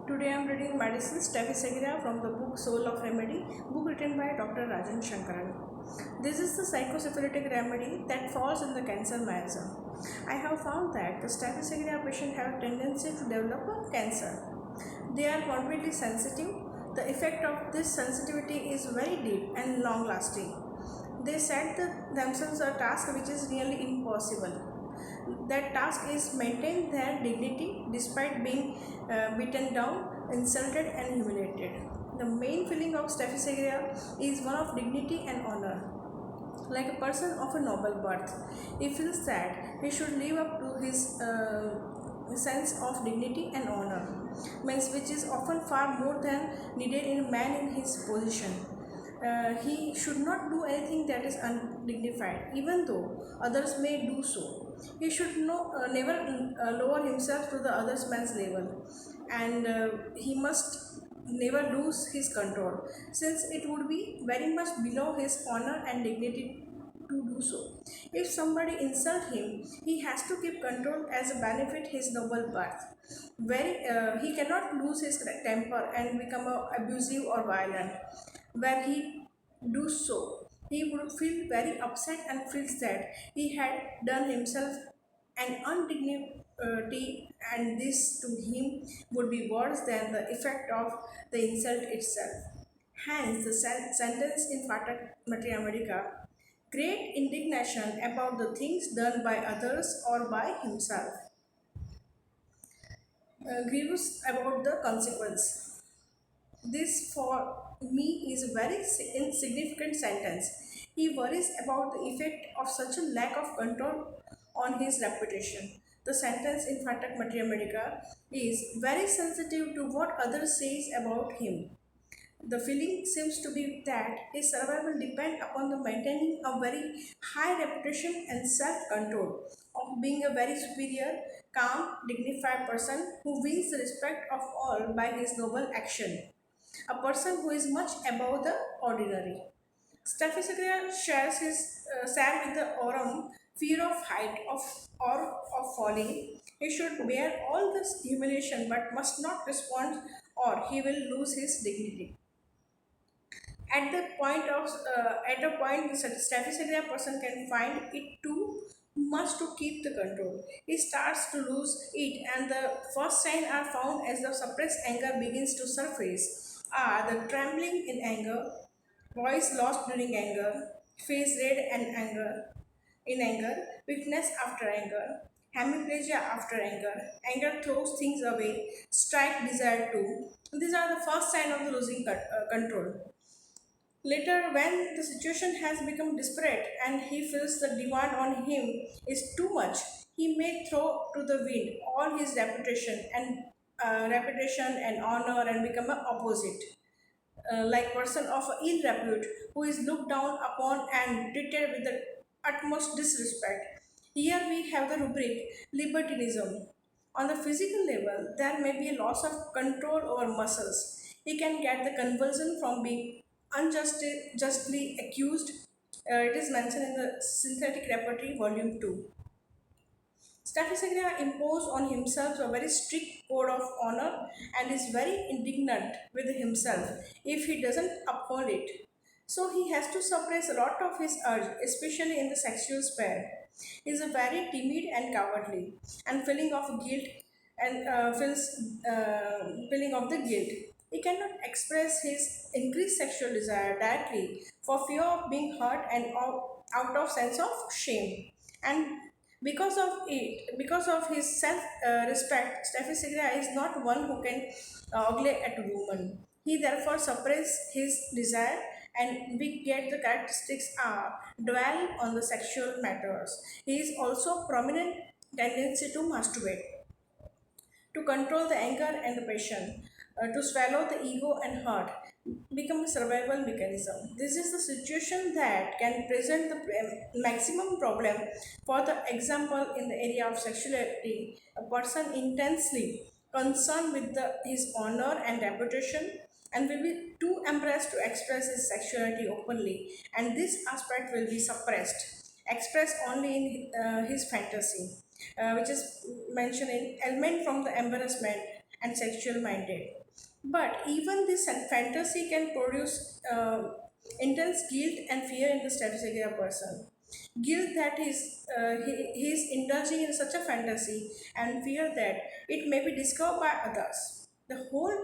Today I am reading Medicine Staphysagria from the book Soul of Remedy, book written by Dr.Rajan Shankaran. This is the psychosyphilitic remedy that falls in the cancer mechanism. I have found that the Staphysagria patient have tendency to develop a cancer. They are morbidly sensitive. The effect of this sensitivity is very deep and long lasting. They set themselves a task which is nearly impossible. That task is maintain their dignity despite being beaten down, insulted, and humiliated. The main feeling of Staphysagria is one of dignity and honor. Like a person of a noble birth, he feels that he should live up to his sense of dignity and honor, means which is often far more than needed in a man in his position. He should not do anything that is undignified, even though others may do so. He should never lower himself to the other man's level, and he must never lose his control, since it would be very much below his honor and dignity to do so. If somebody insult him, he has to keep control as a benefit his noble birth. He cannot lose his temper and become abusive or violent. Where he do so, he would feel very upset and feels that he had done himself an indignity, and this to him would be worse than the effect of the insult itself. Hence, the sentence in Fata Materia Medica: great indignation about the things done by others or by himself, grievous about the consequence. This for me is a very insignificant sentence. He worries about the effect of such a lack of control on his reputation. The sentence in Fatak Materia Medica is very sensitive to what others says about him. The feeling seems to be that his survival depends upon the maintaining a very high reputation and self-control of being a very superior, calm, dignified person who wins the respect of all by his noble action, a person who is much above the ordinary. Staphysagria share with the aurum fear of height or of falling. He should bear all this humiliation but must not respond or he will lose his dignity. At a point, the Staphysagria person can find it too much to keep the control. He starts to lose it, and the first signs are found as the suppressed anger begins to surface. Are the trembling in anger, voice lost during anger, face red and anger, weakness after anger, hemiplegia after anger, anger throws things away, strike desire too. These are the first sign of the losing control. Later, when the situation has become desperate and he feels the demand on him is too much, he may throw to the wind all his reputation and honor and become an opposite, like person of ill repute who is looked down upon and treated with the utmost disrespect. Here we have the rubric libertinism. On the physical level, there may be a loss of control over muscles. He can get the convulsion from being justly accused. It is mentioned in the Synthetic Repertory, Volume 2. Staphysagria imposed on himself a very strict code of honor and is very indignant with himself if he doesn't uphold it. So he has to suppress a lot of his urge, especially in the sexual sphere. He is a very timid and cowardly, and feeling of guilt and feels feeling of the guilt. He cannot express his increased sexual desire directly for fear of being hurt and out of sense of shame. And because of his self respect, Staphysagria is not one who can ogle at a woman. He therefore suppresses his desire, and we get the characteristics are dwell on the sexual matters. He is also prominent tendency to masturbate, to control the anger and the passion, to swallow the ego and heart, become a survival mechanism. This is the situation that can present the maximum problem. For the example, in the area of sexuality, a person intensely concerned with his honor and reputation and will be too embarrassed to express his sexuality openly, and this aspect will be suppressed, expressed only in his fantasy, which is mentioned in element from the embarrassment and sexual minded. But even this fantasy can produce intense guilt and fear in the Staphysagria person. Guilt that he is indulging in such a fantasy, and fear that it may be discovered by others. The whole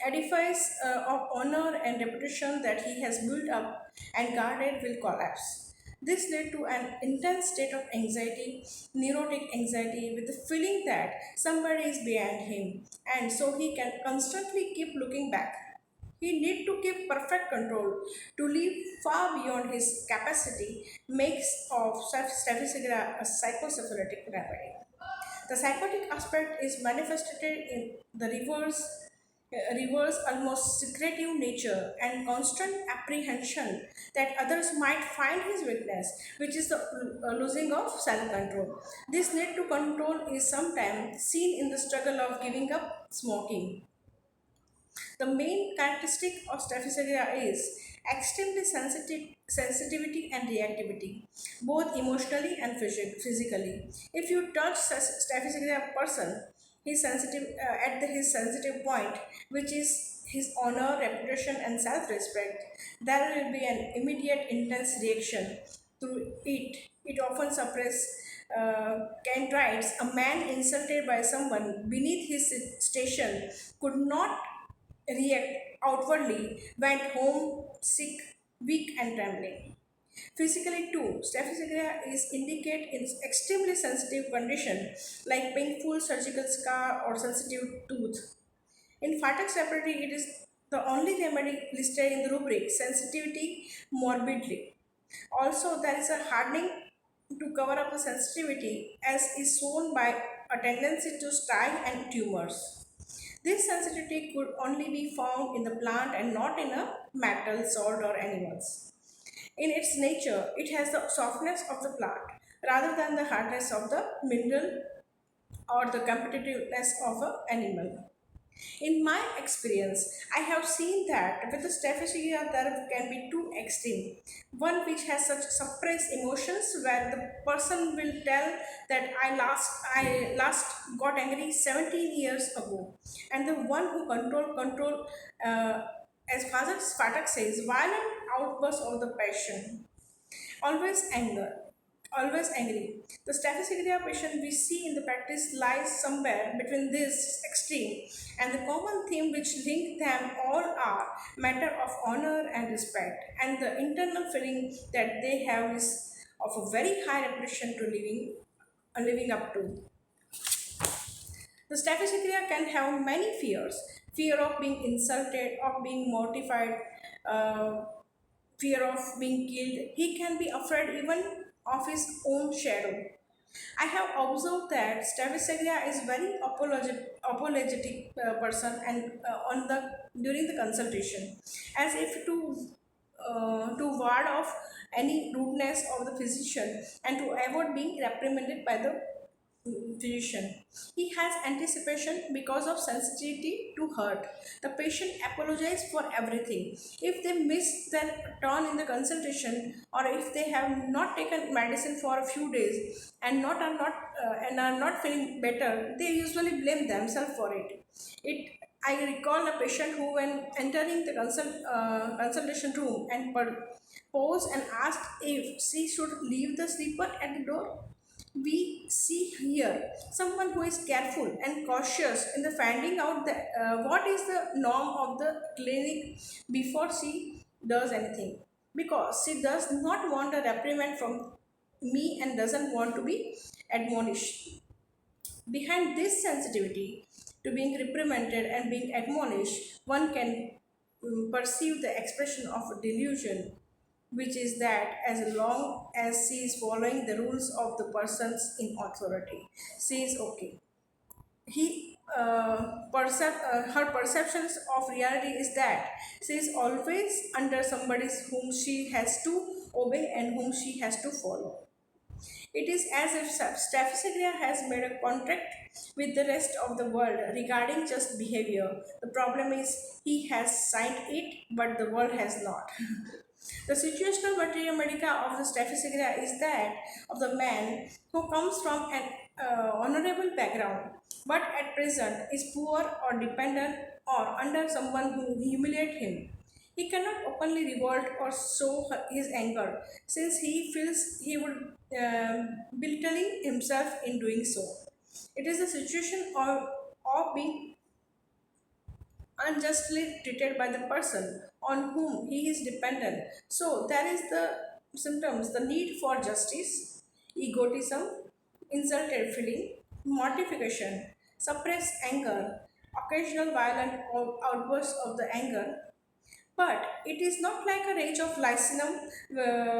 edifice of honor and reputation that he has built up and guarded will collapse. This led to an intense state of anxiety, neurotic anxiety, with the feeling that somebody is behind him, and so he can constantly keep looking back. He need to keep perfect control to live far beyond his capacity, makes of Staphysagria a psychosyphilitic remedy. The psychotic aspect is manifested in the reverse almost secretive nature and constant apprehension that others might find his weakness, which is the losing of self-control. This need to control is sometimes seen in the struggle of giving up smoking. The main characteristic of Staphysagria is extremely sensitivity and reactivity, both emotionally and physically. If you touch Staphysagria person, he's sensitive his sensitive point, which is his honor, reputation, and self-respect. There will be an immediate intense reaction to it. It often suppresses. Kent writes, a man insulted by someone beneath his station could not react outwardly, went home sick, weak, and trembling. Physically too, Staphysagria is indicate in extremely sensitive condition like painful surgical scar or sensitive tooth. In Fatak's separately, it is the only remedy listed in the rubric sensitivity morbidly. Also, there is a hardening to cover up the sensitivity as is shown by a tendency to style and tumors. This sensitivity could only be found in the plant and not in a metal, salt, or animals. In its nature, it has the softness of the plant rather than the hardness of the mineral or the competitiveness of an animal. In my experience, I have seen that with the Staphysagria there can be two extreme. One which has such suppressed emotions where the person will tell that I last got angry 17 years ago, and the one who control uh, as Father Spartak says, violent outbursts of the passion. Always anger, always angry. The Staphysagria patient we see in the practice lies somewhere between this extreme, and the common theme which link them all are matter of honor and respect, and the internal feeling that they have is of a very high reputation to living up to. The Staphysagria can have many fears: fear of being insulted, of being mortified, uh, fear of being killed. He can be afraid even of his own shadow. I have observed that Staphysagria is very apologetic person and on the during the consultation, as if to ward off any rudeness of the physician and to avoid being reprimanded by the physician. He has anticipation because of sensitivity to hurt. The patient apologizes for everything. If they miss their turn in the consultation, or if they have not taken medicine for a few days and are not feeling better, they usually blame themselves for it. It I recall a patient who, when entering the consultation room, and paused and asked if she should leave the sleeper at the door. We see here someone who is careful and cautious in the finding out what is the norm of the clinic before she does anything, because she does not want a reprimand from me and doesn't want to be admonished. Behind this sensitivity to being reprimanded and being admonished, one can perceive the expression of a delusion, which is that as long as she is following the rules of the persons in authority, she is okay. Her perceptions of reality is that she is always under somebody whom she has to obey and whom she has to follow. It is as if Staphysagria has made a contract with the rest of the world regarding just behavior. The problem is he has signed it, but the world has not. The situational materia medica of the Staphysagria is that of the man who comes from an honorable background, but at present is poor or dependent or under someone who humiliate him. He cannot openly revolt or show his anger, since he feels he would belittling himself in doing so. It is a situation of being unjustly treated by the person on whom he is dependent. So there is the symptoms, the need for justice, egotism, insulted feeling, mortification, suppressed anger, occasional violent outbursts of the anger, but it is not like a rage of lycinum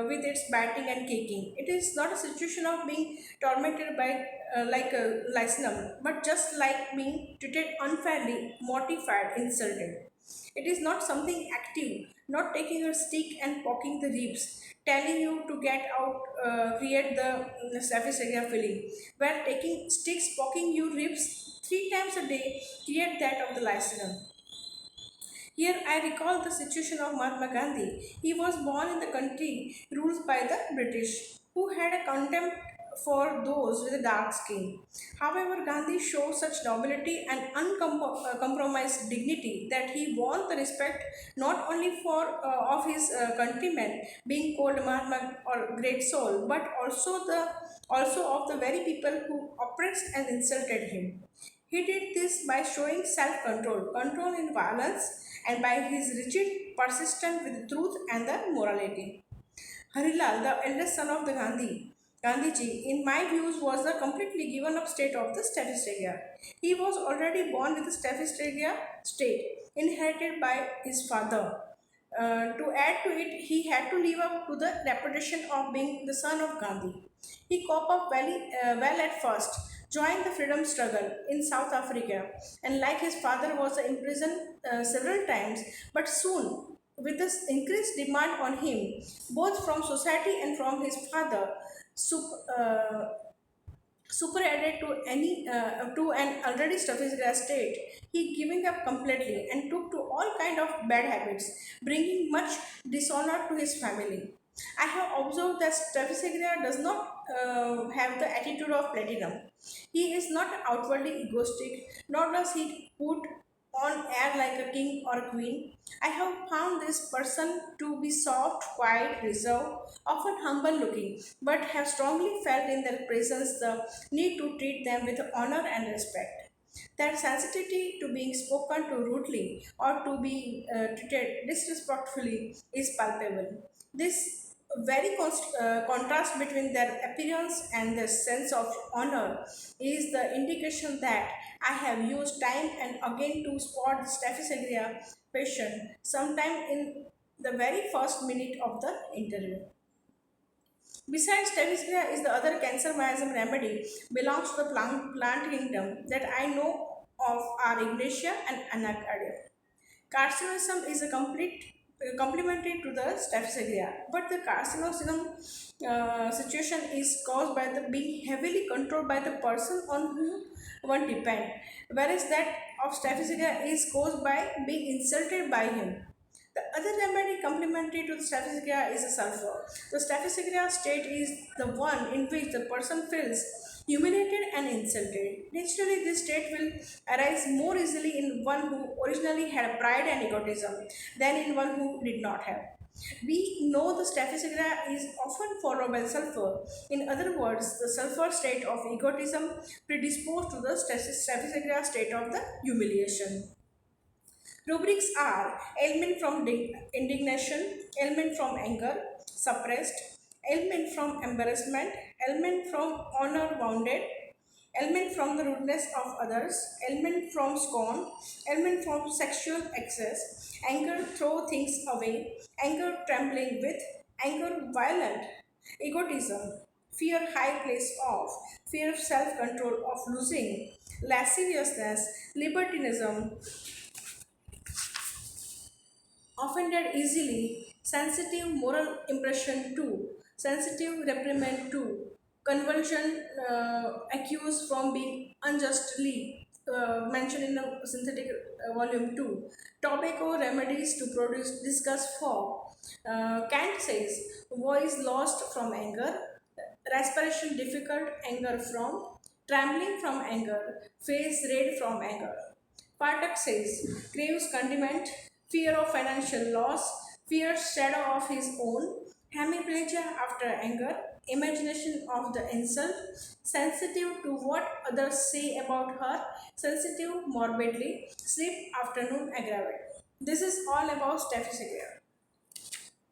with its batting and kicking. It is not a situation of being tormented by like a lycinum, but just like being treated unfairly, mortified, insulted. It is not something active, not taking a stick and poking the ribs, telling you to get out, create the Staphysagria feeling, where taking sticks, poking you ribs 3 times a day, create that of the lycinum. Here I recall the situation of Mahatma Gandhi. He was born in the country ruled by the British, who had a contempt for those with a dark skin. However, Gandhi showed such nobility and uncompromised dignity that he won the respect not only for of his countrymen, being called Mahatma or great soul, but also of the very people who oppressed and insulted him. He did this by showing self control, control in violence, and by his rigid persistence with truth and the morality. Harilal, the eldest son of the Gandhiji, in my views, was the completely given up state of the Staphysagria. He was already born with the Staphysagria state, inherited by his father. To add to it, he had to live up to the reputation of being the son of Gandhi. He coped up well at first, joined the freedom struggle in South Africa, and like his father was imprisoned several times, but soon, with this increased demand on him, both from society and from his father, sup- uh, superadded to an already Staphysagria state, he giving up completely and took to all kind of bad habits, bringing much dishonor to his family. I have observed that Staphysagria does not have the attitude of platinum. He is not outwardly egoistic, nor does he put on air like a king or a queen. I have found this person to be soft, quiet, reserved, often humble looking, but have strongly felt in their presence the need to treat them with honor and respect. That sensitivity to being spoken to rudely or to be treated disrespectfully is palpable. This very contrast between their appearance and their sense of honor is the indication that I have used time and again to spot the Staphysagria patient sometime in the very first minute of the interview. Besides, Staphysagria is the other cancer miasm remedy belongs to the plant kingdom that I know of are Ignatia and Anacardium. Carcinosim is a complete complementary to the Staphysagria, but the carcinosim situation is caused by the being heavily controlled by the person on whom one depend, whereas that of Staphysagria is caused by being insulted by him. The other remedy complementary to the Staphysagria is the sulfur. The Staphysagria state is the one in which the person feels humiliated and insulted. Naturally, this state will arise more easily in one who originally had pride and egotism than in one who did not have. We know the Staphysagria is often followed by sulfur. In other words, the sulfur state of egotism predisposed to the Staphysagria state of the humiliation. Rubrics are ailment from indignation, ailment from anger, suppressed, ailment from embarrassment, ailment from honor wounded, ailment from the rudeness of others, ailment from scorn, ailment from sexual excess, anger throw things away, anger trembling with, anger violent, egotism, fear high place of, fear of self-control of losing, lasciviousness, libertinism, offended easily, sensitive moral impression too, sensitive reprimand too, convulsion accused from being unjustly mentioned in the synthetic volume 2, tobacco remedies to produce disgust for, Kant says, voice lost from anger, respiration difficult, anger from, trembling from anger, face red from anger. Patak says, craves condiment, fear of financial loss, fears shadow of his own, hemiplegia after anger, imagination of the insult, sensitive to what others say about her, sensitive morbidly, sleep afternoon aggravate. This is all about Staphysagria.